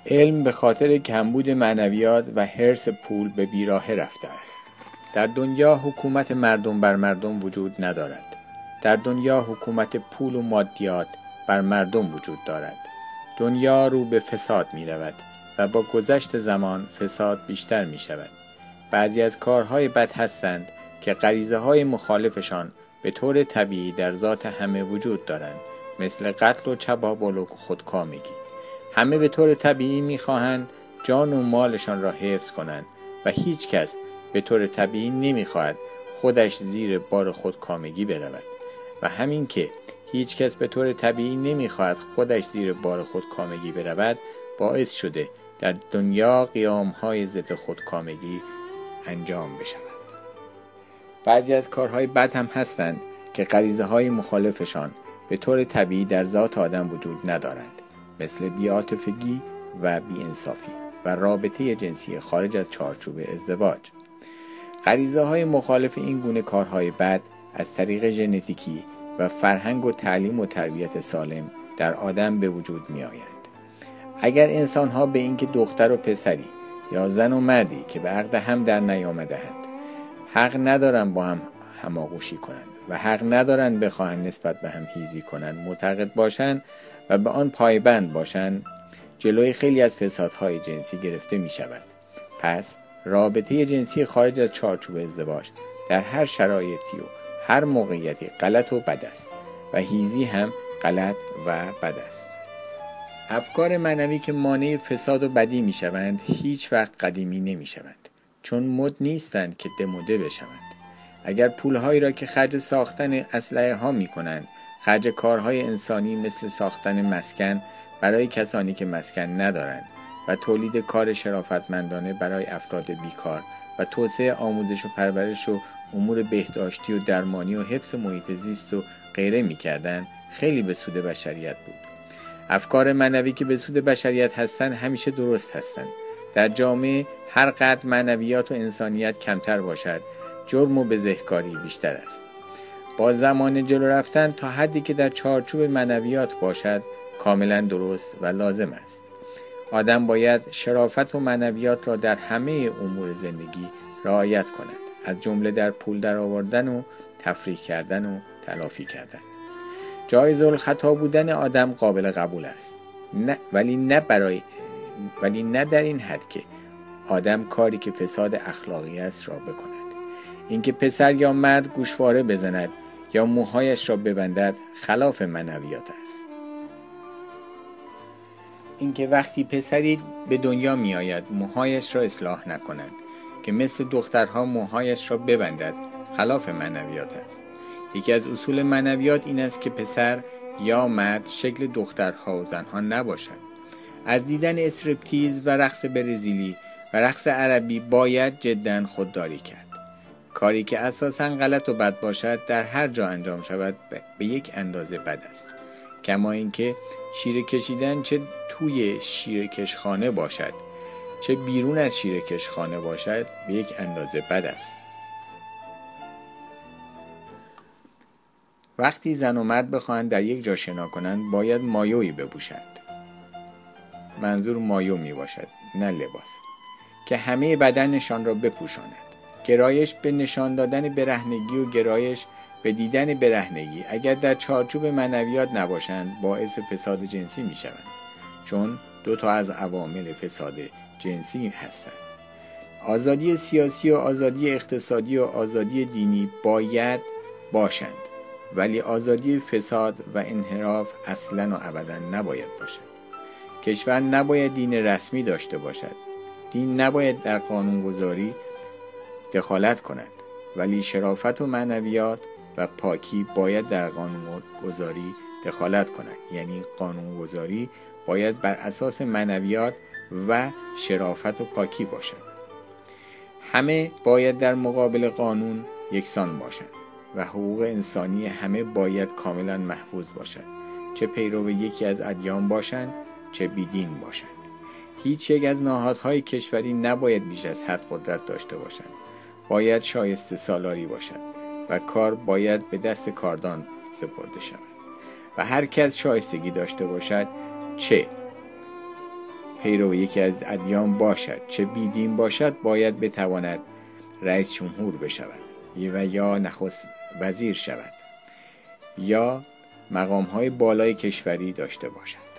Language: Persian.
علم به خاطر کمبود معنویات و حرص پول به بیراهه رفته است. در دنیا حکومت مردم بر مردم وجود ندارد. در دنیا حکومت پول و مادیات بر مردم وجود دارد. دنیا رو به فساد می رود و با گذشت زمان فساد بیشتر می شود. بعضی از کارهای بد هستند که غریزه های مخالفشان به طور طبیعی در ذات همه وجود دارند، مثل قتل و چپاول و خودکامگی. همه به طور طبیعی می‌خواهند جان و مالشان را حفظ کنند و هیچ کس به طور طبیعی نمی‌خواهد خودش زیر بار خودکامگی برود و همین که هیچ کس به طور طبیعی نمی‌خواهد خودش زیر بار خودکامگی برود باعث شده در دنیا قیام‌های ضد خودکامگی انجام بشود. بعضی از کارهای بد هم هستند که غریزه‌های مخالفشان به طور طبیعی در ذات آدم وجود ندارند، مثل بی‌عاطفگی و بی‌انصافی و رابطه جنسی خارج از چارچوب ازدواج. غریزه‌های مخالف این گونه کارهای بد از طریق ژنتیکی و فرهنگ و تعلیم و تربیت سالم در آدم به وجود می‌آیند. اگر انسان‌ها به اینکه دختر و پسری یا زن و مردی که به عقد هم در نیامده‌اند حق ندارند با هم هماغوشی کنند و حق ندارند بخواهند نسبت به هم هیزی کنند معتقد باشند و به آن پایبند باشند، جلوی خیلی از فسادهای جنسی گرفته می شود. پس رابطه جنسی خارج از چارچوب ازدواج در هر شرایطی و هر موقعیتی غلط و بد است و هیزی هم غلط و بد است. افکار معنوی که مانع فساد و بدی می شوند هیچ وقت قدیمی نمی شوند، چون مد نیستند که دموده بشوند. اگر پولهایی را که خرج ساختن اسلحه ها می کنند خرج کارهای انسانی مثل ساختن مسکن برای کسانی که مسکن ندارند و تولید کار شرافتمندانه برای افراد بیکار و توسعه آموزش و پرورش و امور بهداشتی و درمانی و حفظ محیط زیست و غیره می کردند، خیلی به سود بشریت بود. افکار معنوی که به سود بشریت هستند همیشه درست هستند. در جامعه هر قدر معنویات و انسانیت کمتر باشد، جرم و بزهکاری بیشتر است. با زمان جلو رفتن تا حدی که در چارچوب معنویات باشد کاملا درست و لازم است. آدم باید شرافت و معنویات را در همه امور زندگی رعایت کند، از جمله در پول درآوردن و تفریح کردن و تلافی کردن. جایز الخطا بودن آدم قابل قبول است، ولی نه در این حد که آدم کاری که فساد اخلاقی است را بکند. اینکه پسر یا مرد گوشواره بزند یا موهایش را ببندد خلاف معنویات است. اینکه وقتی پسری به دنیا می آید موهایش را اصلاح نکند که مثل دخترها موهایش را ببندد خلاف معنویات است. یکی از اصول معنویات این است که پسر یا مرد شکل دخترها و زنها نباشد. از دیدن استریپتیز و رقص برزیلی و رقص عربی باید جداً خودداری کرد. کاری که اساساً غلط و بد باشد در هر جا انجام شود به یک اندازه بد است. کما اینکه شیره کشیدن چه توی شیره‌کشخانه باشد چه بیرون از شیره‌کشخانه باشد به یک اندازه بد است. وقتی زن و مرد بخواهند در یک جا شنا کنند باید مایویی بپوشند. منظور مایو می باشد نه لباس، که همه بدنشان را بپوشاند. گرایش به نشان دادن برهنگی و گرایش به دیدن برهنگی اگر در چارچوب معنویات نباشند باعث فساد جنسی می شوند، چون دو تا از عوامل فساد جنسی هستند. آزادی سیاسی و آزادی اقتصادی و آزادی دینی باید باشند، ولی آزادی فساد و انحراف اصلاً و ابداً نباید باشد. کشور نباید دین رسمی داشته باشد. دین نباید در قانونگذاری دخالت کند، ولی شرافت و معنویات و پاکی باید در قانونگذاری دخالت کند. یعنی قانونگذاری باید بر اساس معنویات و شرافت و پاکی باشد. همه باید در مقابل قانون یکسان باشند و حقوق انسانی همه باید کاملا محفوظ باشد، چه پیرو یکی از ادیان باشند چه بیدین باشند. هیچ یک از نهادهای کشوری نباید بیش از حد قدرت داشته باشند. باید شایسته سالاری باشد و کار باید به دست کاردان سپرده شود و هر کس شایستگی داشته باشد، چه پیرو یکی از ادیان باشد، چه بیدین باشد، باید بتواند رئیس جمهور بشود و یا نخست وزیر شود یا مقام‌های بالای کشوری داشته باشد.